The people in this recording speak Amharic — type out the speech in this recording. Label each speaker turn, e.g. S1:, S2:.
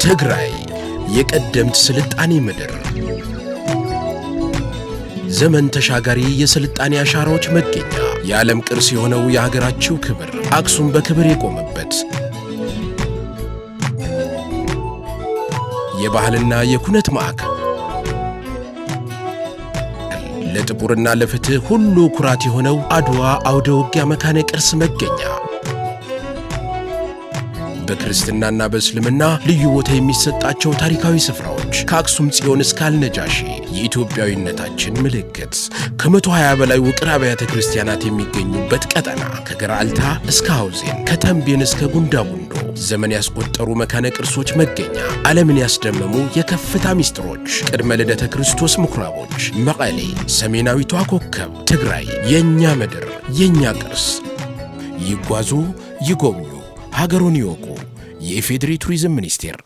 S1: ትግራይ የቀደምት ስልጣኔ ምድር ዘመን ተሻጋሪ የስልጣኔ አሻራዎች መገኛ የዓለም ቅርስ የሆነው የሀገራችሁ ክብር አክሱም በክብር የቆመበት የባህልና የኩነት ማዕከል ለጥቁርና ለፍትህ ሁሉ ኩራት የሆነው አድዋ አውደ ውጊያ መካነ ቅርስ መገኛ በክርስትናና በእስልምና ልዩ ቦታ የሚሰጣቸው ታሪካዊ ስፍራዎች ከአክሱም ጽዮን እስከ አልነጃሺ የኢትዮጵያዊነታችን ምልክት ከ120 በላይ ውቅር አብያተ ክርስቲያናት የሚገኙበት ቀጠና ከገራልታ እስከ ሐውዜን ከተንቤን እስከ ጉንዳጉንዶ ዘመን ያስቆጠሩ መካነ ቅርሶች መገኛ ዓለምን ያስደመሙ የከፍታ ሚስጥሮች ቅድመ ልደተ ክርስቶስ ምኩራቦች መቀሌ ሰሜናዊቷ ኮከብ ትግራይ የኛ ምድር የኛ ቅርስ ይጓዙ ይጎብኙ ሀገሩን ይወቁ የኢፌዴሪ ቱሪዝም ሚኒስቴር